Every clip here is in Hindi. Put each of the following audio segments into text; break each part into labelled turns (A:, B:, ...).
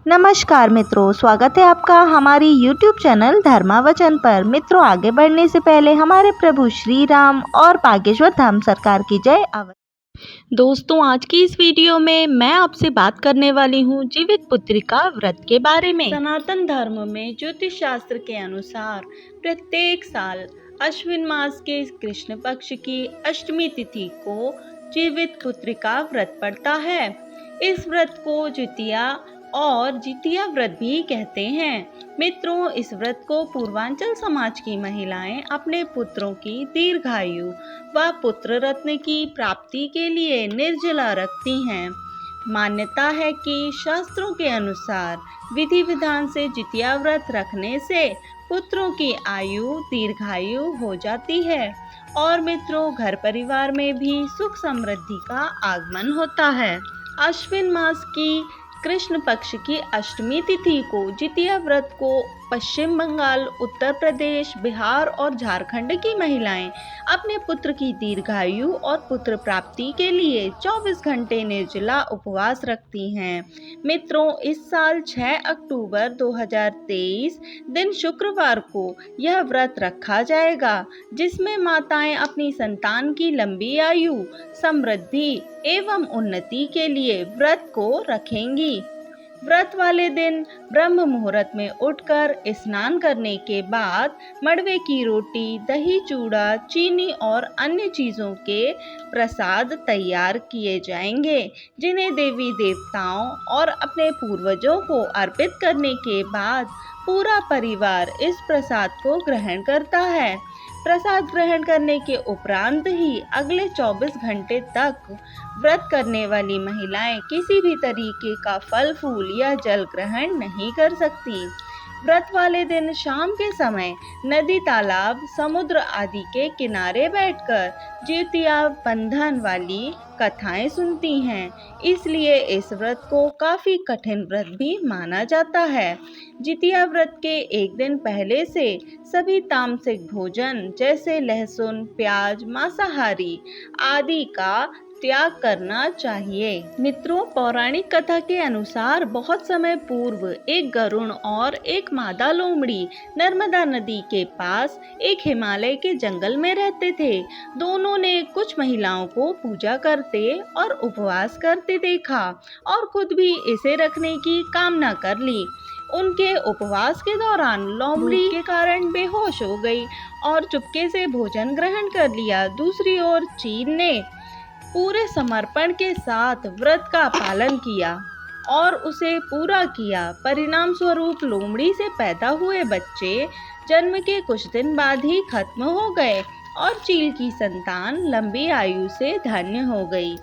A: नमस्कार मित्रों, स्वागत है आपका हमारी YouTube चैनल धर्मावचन पर। मित्रों, आगे बढ़ने से पहले हमारे प्रभु श्री राम और बागेश्वर धाम सरकार की जय अवश्य। दोस्तों, आज की इस वीडियो में मैं आपसे बात करने वाली हूँ जीवित पुत्रिका व्रत के बारे में। सनातन धर्म में ज्योतिष शास्त्र के अनुसार प्रत्येक साल अश्विन मास के कृष्ण पक्ष की अष्टमी तिथि को जीवित पुत्रिका व्रत पड़ता है। इस व्रत को जितिया और जितिया व्रत भी कहते हैं। मित्रों, इस व्रत को पूर्वांचल समाज की महिलाएं अपने पुत्रों की दीर्घायु व पुत्र रत्न की प्राप्ति के लिए निर्जला रखती हैं। मान्यता है कि शास्त्रों के अनुसार विधि विधान से जितिया व्रत रखने से पुत्रों की आयु दीर्घायु हो जाती है और मित्रों, घर परिवार में भी सुख समृद्धि का आगमन होता है। अश्विन मास की कृष्ण पक्ष की अष्टमी तिथि को जितिया व्रत को पश्चिम बंगाल, उत्तर प्रदेश, बिहार और झारखंड की महिलाएं अपने पुत्र की दीर्घायु और पुत्र प्राप्ति के लिए 24 घंटे निर्जला उपवास रखती हैं। मित्रों, इस साल 6 अक्टूबर 2023 दिन शुक्रवार को यह व्रत रखा जाएगा, जिसमें माताएं अपनी संतान की लंबी आयु, समृद्धि एवं उन्नति के लिए व्रत को रखेंगी। व्रत वाले दिन ब्रह्म मुहूर्त में उठकर स्नान करने के बाद मड़वे की रोटी, दही, चूड़ा, चीनी और अन्य चीज़ों के प्रसाद तैयार किए जाएंगे, जिन्हें देवी देवताओं और अपने पूर्वजों को अर्पित करने के बाद पूरा परिवार इस प्रसाद को ग्रहण करता है। प्रसाद ग्रहण करने के उपरांत ही अगले 24 घंटे तक व्रत करने वाली महिलाएं किसी भी तरीके का फल फूल या जल ग्रहण नहीं कर सकती। व्रत वाले दिन शाम के समय नदी, तालाब, समुद्र आदि के किनारे बैठकर जितिया बंधन वाली कथाएं सुनती हैं। इसलिए इस व्रत को काफ़ी कठिन व्रत भी माना जाता है। जितिया व्रत के एक दिन पहले से सभी तामसिक भोजन जैसे लहसुन, प्याज, मांसाहारी आदि का त्याग करना चाहिए। मित्रों, पौराणिक कथा के अनुसार बहुत समय पूर्व एक गरुड़ और एक मादा लोमड़ी नर्मदा नदी के पास एक हिमालय के जंगल में रहते थे। दोनों ने कुछ महिलाओं को पूजा करते और उपवास करते देखा और खुद भी इसे रखने की कामना कर ली। उनके उपवास के दौरान लोमड़ी के कारण बेहोश हो गई और चुपके से भोजन ग्रहण कर लिया। दूसरी ओर चीन ने पूरे समर्पण के साथ व्रत का पालन किया और उसे पूरा किया। परिणाम स्वरूप लोमड़ी से पैदा हुए बच्चे जन्म के कुछ दिन बाद ही खत्म हो गए और चील की संतान लंबी आयु से धन्य हो गई।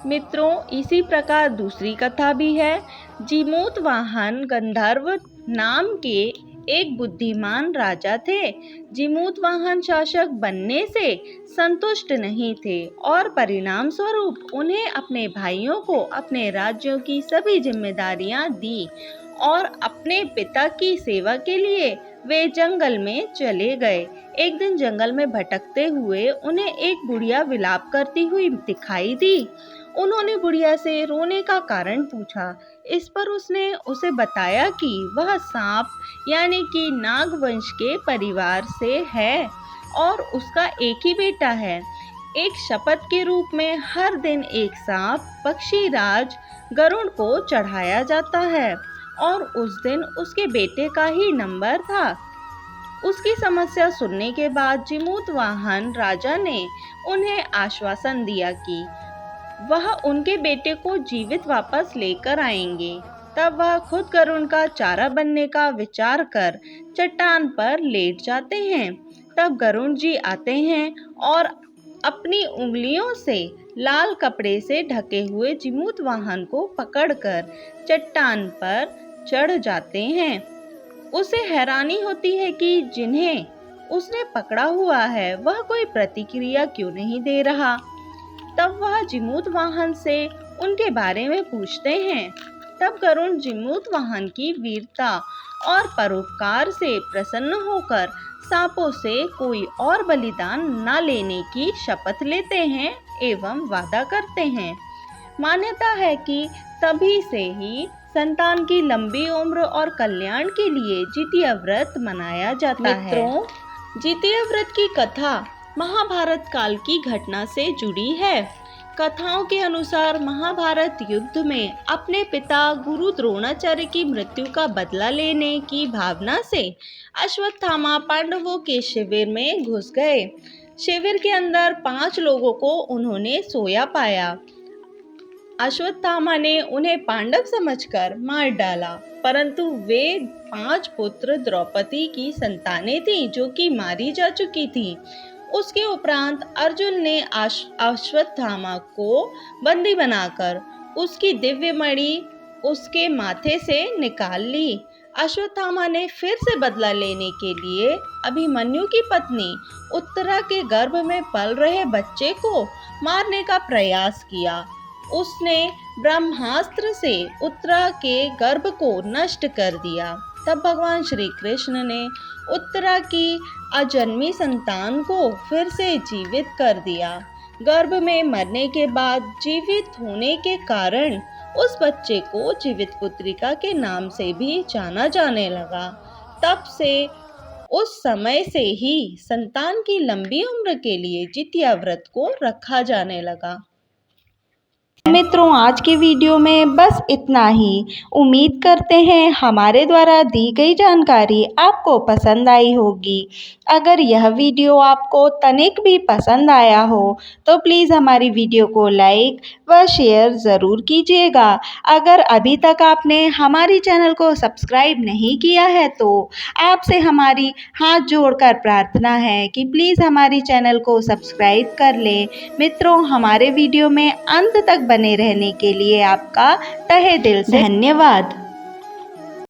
A: मित्रों, इसी प्रकार दूसरी कथा भी है। जीमूतवाहन गंधर्व नाम के एक बुद्धिमान राजा थे। जीमूतवाहन शासक बनने से संतुष्ट नहीं थे और परिणाम स्वरूप उन्हें अपने भाइयों को अपने राज्यों की सभी जिम्मेदारियां दी और अपने पिता की सेवा के लिए वे जंगल में चले गए। एक दिन जंगल में भटकते हुए उन्हें एक बुढ़िया विलाप करती हुई दिखाई दी। उन्होंने बुढ़िया से रोने का कारण पूछा। इस पर उसने उसे बताया कि वह सांप यानी कि नागवंश के परिवार से है और उसका एक ही बेटा है। एक शपथ के रूप में हर दिन एक सांप पक्षीराज गरुड़ को चढ़ाया जाता है और उस दिन उसके बेटे का ही नंबर था। उसकी समस्या सुनने के बाद जीमूतवाहन राजा ने उन्हें आश्वासन दिया कि वह उनके बेटे को जीवित वापस लेकर आएंगे। तब वह खुद गरुड़ का चारा बनने का विचार कर चट्टान पर लेट जाते हैं। तब गरुड़ जी आते हैं और अपनी उंगलियों से लाल कपड़े से ढके हुए जीमूतवाहन को पकड़कर चट्टान पर चढ़ जाते हैं। उसे हैरानी होती है कि जिन्हें उसने पकड़ा हुआ है वह कोई प्रतिक्रिया क्यों नहीं दे रहा। तब वह जीमूतवाहन से उनके बारे में पूछते हैं। तब गरुड़ जीमूतवाहन की वीरता और परोपकार से प्रसन्न होकर सांपों से कोई और बलिदान न लेने की शपथ लेते हैं एवं वादा करते हैं। मान्यता है कि तभी से ही संतान की लंबी उम्र और कल्याण के लिए जितिया व्रत मनाया जाता है। मित्रों, जितिया व्रत की कथा महाभारत काल की घटना से जुड़ी है। कथाओं के अनुसार महाभारत युद्ध में अपने पिता गुरु द्रोणाचार्य की मृत्यु का बदला लेने की भावना से अश्वत्थामा पांडवों के शिविर में घुस गए। शिविर के अंदर 5 लोगों को उन्होंने सोया पाया। अश्वत्थामा ने उन्हें पांडव समझकर मार डाला, परंतु वे 5 पुत्र द्रौपदी की संतानें थीं जो कि मारी जा चुकी थीं। उसके उपरांत अर्जुन ने अश्वत्थामा को बंदी बनाकर उसकी दिव्य मणि उसके माथे से निकाल ली। अश्वत्थामा ने फिर से बदला लेने के लिए अभिमन्यु की पत्नी उत्तरा के गर्भ में पल रहे बच्चे को मारने का प्रयास किया। उसने ब्रह्मास्त्र से उत्तरा के गर्भ को नष्ट कर दिया। तब भगवान श्री कृष्ण ने उत्तरा की अजन्मी संतान को फिर से जीवित कर दिया। गर्भ में मरने के बाद जीवित होने के कारण उस बच्चे को जीवित पुत्रिका के नाम से भी जाना जाने लगा। तब से उस समय से ही संतान की लंबी उम्र के लिए जितिया व्रत को रखा जाने लगा। मित्रों, आज की वीडियो में बस इतना ही। उम्मीद करते हैं हमारे द्वारा दी गई जानकारी आपको पसंद आई होगी। अगर यह वीडियो आपको तनिक भी पसंद आया हो तो प्लीज़ हमारी वीडियो को लाइक व शेयर ज़रूर कीजिएगा। अगर अभी तक आपने हमारी चैनल को सब्सक्राइब नहीं किया है तो आपसे हमारी हाथ जोड़कर प्रार्थना है कि प्लीज़ हमारी चैनल को सब्सक्राइब कर लें। मित्रों, हमारे वीडियो में अंत तक बने रहने के लिए आपका तहे दिल से धन्यवाद।